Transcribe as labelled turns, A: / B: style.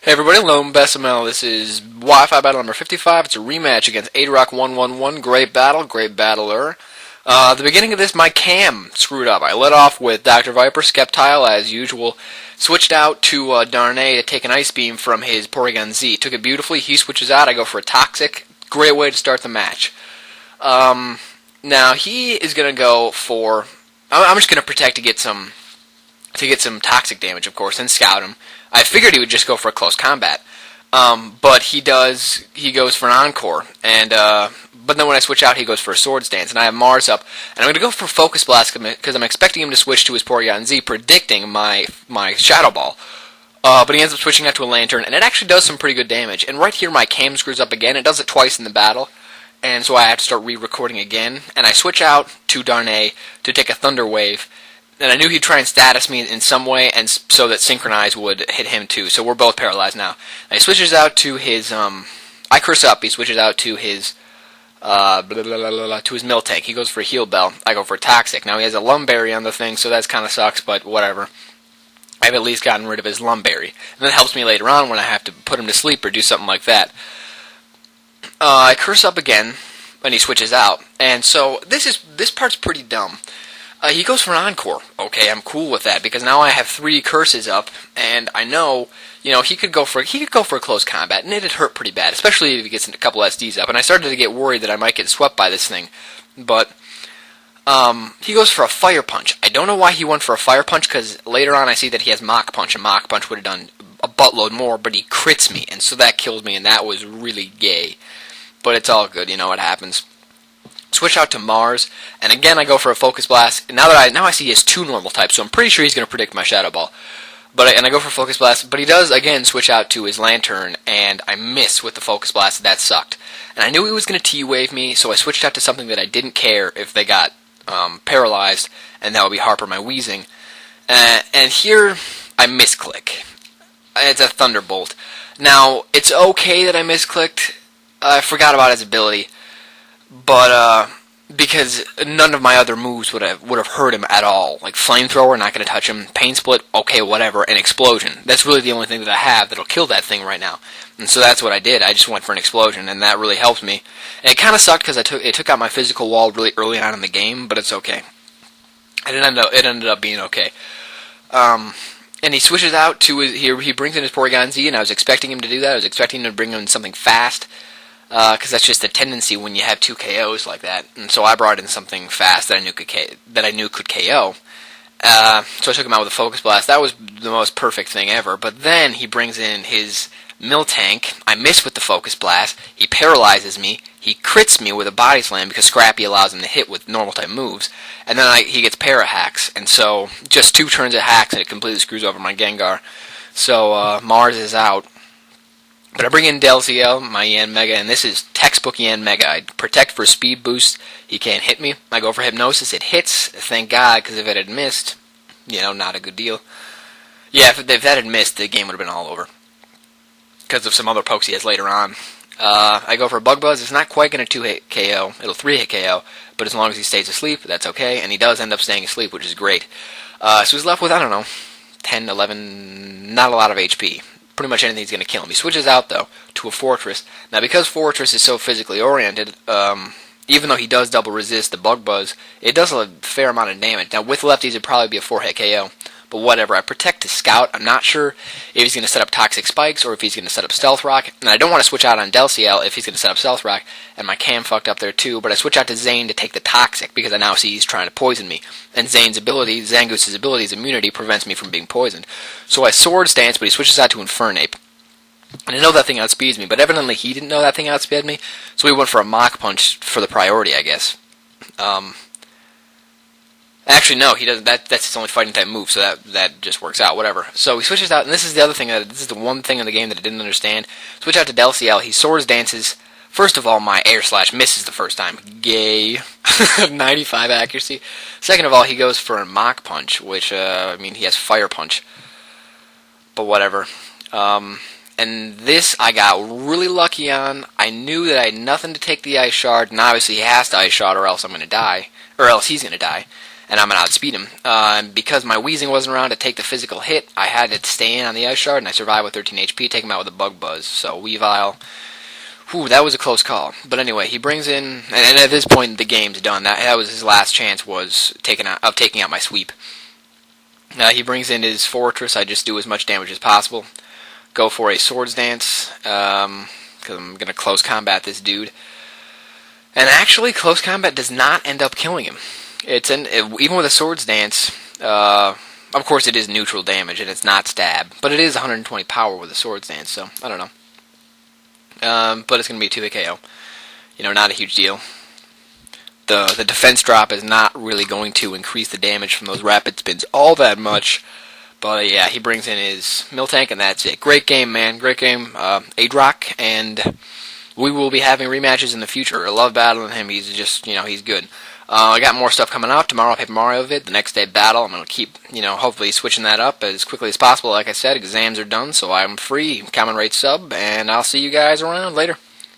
A: Hey everybody, LoneBesamell. This is Wi-Fi Battle number 55. It's a rematch against adroc111. Great battle, great battler. The beginning of this, my cam screwed up. I let off with Dr. Viper, Skeptile, as usual. Switched out to Darnay to take an Ice Beam from his Porygon Z. Took it beautifully. He switches out. I go for a Toxic. Great way to start the match. Now, he is going to go for... I'm just going to protect to get some Toxic damage, of course, and scout him. I figured he would just go for a close combat, but he goes for an Encore, and but then when I switch out, he goes for a Swords Dance, and I have Mars up, and I'm going to go for Focus Blast because I'm expecting him to switch to his Porygon Z, predicting my Shadow Ball, but he ends up switching out to a Lantern, and it actually does some pretty good damage, and right here my cam screws up again. It does it twice in the battle, and so I have to start re-recording again, and I switch out to Darnay to take a Thunder Wave. And I knew he'd try and status me in some way, and so that Synchronize would hit him too. So we're both paralyzed now. And he switches out to his, I curse up. He switches out to his, to his Miltank. He goes for a Heal Bell. I go for a Toxic. Now he has a Lumberry on the thing, so that kind of sucks, but whatever. I've at least gotten rid of his Lumberry. And that helps me later on when I have to put him to sleep or do something like that. I curse up again, and he switches out. And so this part's pretty dumb. He goes for an Encore. Okay, I'm cool with that because now I have 3 curses up, and I know, he could go for a close combat, and it'd hurt pretty bad, especially if he gets a couple SDs up. And I started to get worried that I might get swept by this thing, but he goes for a Fire Punch. I don't know why he went for a Fire Punch because later on I see that he has Mach Punch, and Mach Punch would have done a buttload more, but he crits me, and so that kills me, and that was really gay. But it's all good, it happens. Switch out to Mars, and again I go for a Focus Blast. And now I see he has 2 normal types, so I'm pretty sure he's going to predict my Shadow Ball. And I go for Focus Blast, but he does again switch out to his Lantern, and I miss with the Focus Blast. That sucked. And I knew he was going to T-Wave me, so I switched out to something that I didn't care if they got paralyzed, and that would be Harper, my Weezing. And here I misclick. It's a Thunderbolt. Now it's okay that I misclicked. I forgot about his ability. But, because none of my other moves would have hurt him at all. Like, Flamethrower, not going to touch him. Pain Split, okay, whatever. And Explosion. That's really the only thing that I have that'll kill that thing right now. And so that's what I did. I just went for an Explosion, and that really helped me. And it kind of sucked because it took out my physical wall really early on in the game, but it's okay. It ended up being okay. And he switches out to he brings in his Porygon Z, and I was expecting him to do that. I was expecting him to bring in something fast. Because that's just a tendency when you have 2 KOs like that, and so I brought in something fast that I knew could KO. So I took him out with a Focus Blast. That was the most perfect thing ever. But then he brings in his Miltank. I miss with the Focus Blast. He paralyzes me. He crits me with a Body Slam because Scrappy allows him to hit with normal type moves. And then he gets Para-Hacks, and so just 2 turns of hacks and it completely screws over my Gengar. So Mars is out. But I bring in Delciel, my Yanmega, and this is textbook Yanmega. I protect for speed boost. He can't hit me. I go for Hypnosis. It hits. Thank God, because if it had missed, not a good deal. Yeah, if that had missed, the game would have been all over. Because of some other pokes he has later on. I go for Bug Buzz. It's not quite going to 2-hit KO. It'll 3-hit KO. But as long as he stays asleep, that's okay. And he does end up staying asleep, which is great. So he's left with, 10, 11, not a lot of HP. Pretty much anything's going to kill him. He switches out, though, to a Fortress. Now, because Fortress is so physically oriented, even though he does double resist the Bug Buzz, it does a fair amount of damage. Now, with lefties, it'd probably be a 4-hit KO. But whatever. I protect to Scout. I'm not sure if he's going to set up Toxic Spikes or if he's going to set up Stealth Rock. And I don't want to switch out on Delciel if he's going to set up Stealth Rock. And my cam fucked up there too. But I switch out to Zane to take the Toxic because I now see he's trying to poison me. And Zangoose' ability's immunity prevents me from being poisoned. So I Swords Dance, but he switches out to Infernape. And I know that thing outspeeds me, but evidently he didn't know that thing outsped me. So he went for a Mach Punch for the priority, I guess. Actually, no, he doesn't. That's his only fighting type move, so that just works out. Whatever. So he switches out, and this is the other thing. This is the one thing in the game that I didn't understand. Switch out to Delciel. He Swords Dances. First of all, my Air Slash misses the first time. Gay. 95 accuracy. Second of all, he goes for a Mach Punch, which he has Fire Punch. But whatever. And this I got really lucky on. I knew that I had nothing to take the Ice Shard, and obviously he has to Ice Shard, or else I'm going to die, or else he's going to die. and I'm going to outspeed him. And because my wheezing wasn't around to take the physical hit, I had to stay in on the ice shard, and I survived with 13 HP, take him out with a bug buzz. So Weavile, whew, that was a close call. But anyway, he brings in, and at this point the game's done. That was his last chance, was taking out my sweep. He brings in his fortress. I just do as much damage as possible. Go for a swords dance, because I'm going to close combat this dude. And actually, close combat does not end up killing him. Even with a swords dance, of course it is neutral damage and it's not stab, but it is 120 power with a swords dance, so I don't know. But it's going to be a 2-hit KO. Not a huge deal. The defense drop is not really going to increase the damage from those rapid spins all that much. But yeah, he brings in his mill tank, and that's it. Great game, man. Great game. Adroc, and we will be having rematches in the future. I love battling him. He's just, he's good. I got more stuff coming out. Tomorrow, Paper Mario vid. The next day, Battle. I'm going to keep, hopefully switching that up as quickly as possible. Like I said, exams are done, so I'm free. Common rate sub, and I'll see you guys around later.